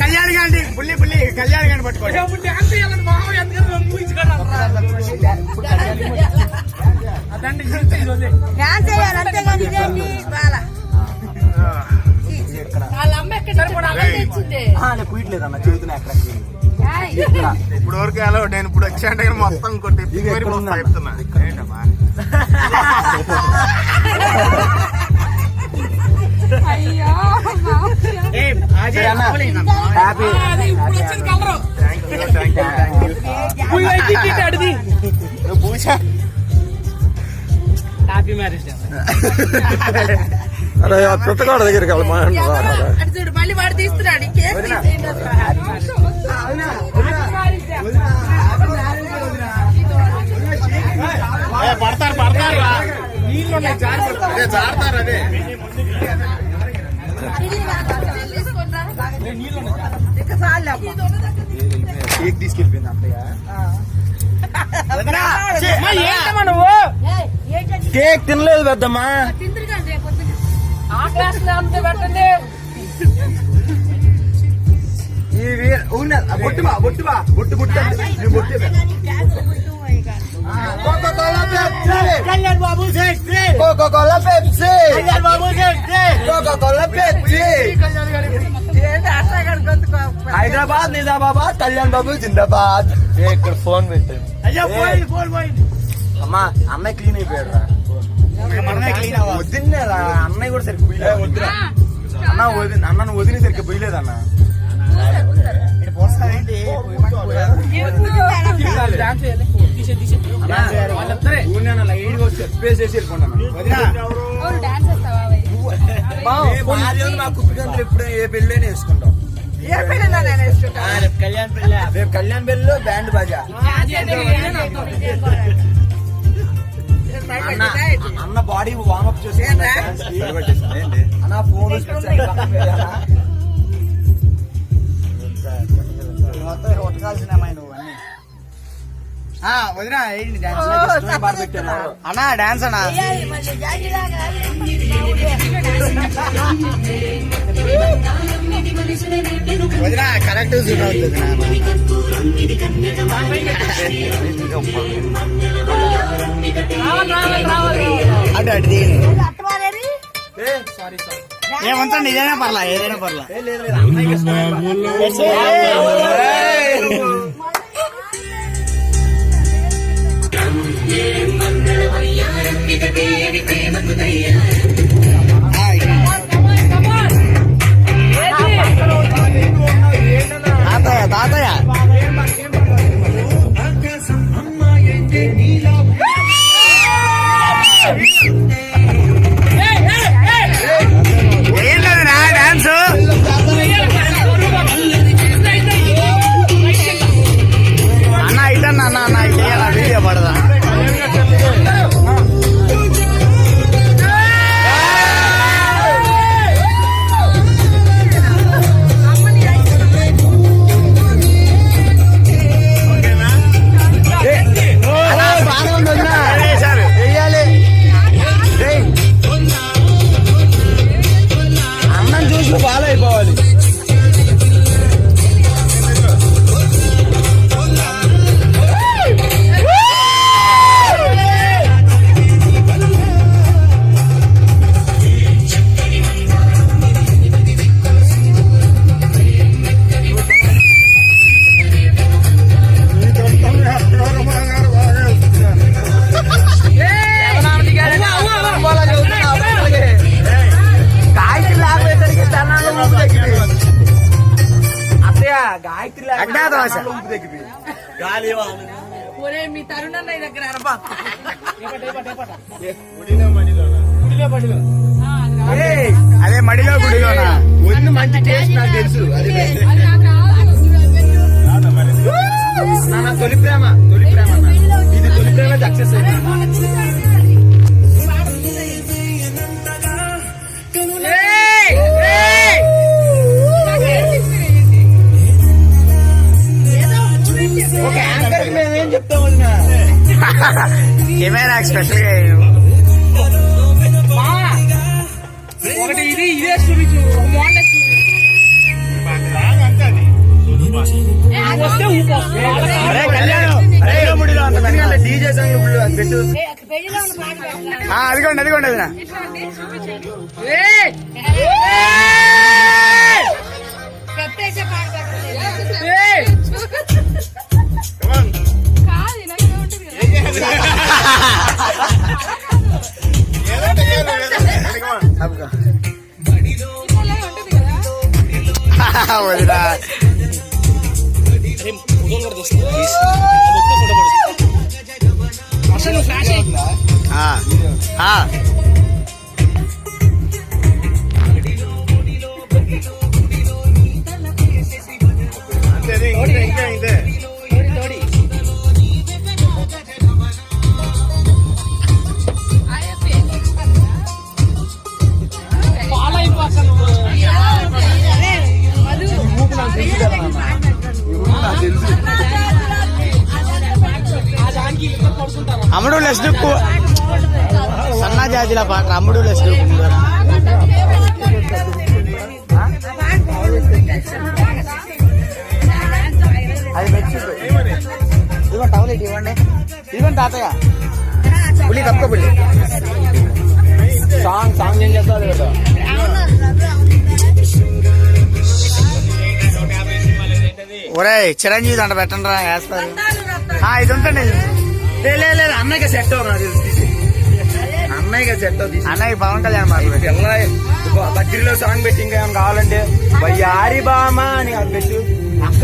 కళ్యాణ్ గాండి బుల్లి బుల్లి కళ్యాణ్ గాండి పట్టుకోండి. కుయట్లేదన్న చేతున్నా ఇప్పుడు వరకు ఎలా నేను ఇప్పుడు వచ్చాంటే మొత్తం కొట్టి చెప్తున్నా. హ్యాపీ మ్యారేజ్ కొత్తగా దగ్గరికి మళ్ళీ వాడు తీస్తున్నాడు పడతారు పడతారు నీళ్ళు జారుతారు. అదే కేక్ తీసుకెళ్ళిపోయింది అత్తయ్య. నువ్వు కేక్ తినలేదు పెద్దమ్మా. పెట్టండి బొట్టుబా బొట్టుబా బొట్టు బొట్టు బొట్టు Kalyan Babu Coca Cola Pepsi Coca Cola Pepsi. Hyderabad Nizamabad Kalyan Babu జిందాబాద్. ఇక్కడ ఫోన్ పెట్టాను. అమ్మా అన్నయ్య క్లీన్ అయిపోయాడు రా. వదిలేరా అన్నయ్య కూడా సరిగ్గా పోయలేదు. అన్నను వదిలి సరిగ్గా పోయలేదన్న. చెప్పేసేసి వెళ్ళిపోతాను. మా కుప్పిగంతులు ఎప్పుడు ఏ పెళ్ళైనా వేసుకుంటాం. రేపు కళ్యాణ్ పెళ్ళిలో బ్యాండ్ బాజా. అన్న బాడీ వార్మప్ చేసి అన్న ఫోన్ ఉతకాల్సినమ్మా నువ్వు అన్ని. వదినా ఏంటి డాన్స్ అన్నా డాన్స్ అన్నా. వదినా కరెక్ట్ సూట్ అవుతుంది. అటు అటు ఏమంతండి ఇదేనా పర్లా ఏదైనా పర్లా. తాతయ్య తాతయ్య మీ తరుణన్న దగ్గర అదే మడిలో గుడిలోనా మంచి టేస్ట్ నాకు తెలుసు. తొలి ప్రేమ తొలి ప్రేమ ఇది తొలి ప్రేమ సక్సెస్ అయింది. మేమేం చెప్తాము కెమెరా స్పెషల్ గా ఒకటి ఇది ఇదే చూపించు ఒక మోడల్ అంతే అది వస్తే ఊపో అరే కళ్యాణం డీజే సాంగ్ ఇప్పుడు అది పెట్టు పెళ్లిలో ఉన్న పాట పెట్టరా? అదిగోండి అదిగోండి అది పెట్టేసే పాట పెట్టలేదు. Come on. కాదు, ఇలాగే ఉంటుంది కదా. ఏదంటే ఏదో ఏదో. Come on. ఇలాగే ఉంటుంది కదా. వదినా అసలు ఫ్లాష్ అంతే ఇది, ఇంకా ఇదే ఫాలో అయిపోతాను అమ్ముడు లెస్ సన్నా జాతిల పాట అమ్ముడు లెస్ అది బెడ్షీట్ ఇదిగో టవల్ ఇటు ఇవ్వండి ఇదిగోండి తాతయ్య పులి తప్ప పులి సాంగ్ ఏం చేస్తారు కదా ఒరే చిరంజీవి దండ పెట్టండి రా వేస్తారు ఇది ఉంటుంది లేదు అన్నయ్యకి సెట్ అన్నయ్యకి సెట్ అన్నయ్య పవన్ కళ్యాణ్ మాట బద్రిలో సాంగ్ పెట్టి ఇంకా ఏమైనా కావాలంటే వయ్యారి బామా అని అది పెట్టు అక్క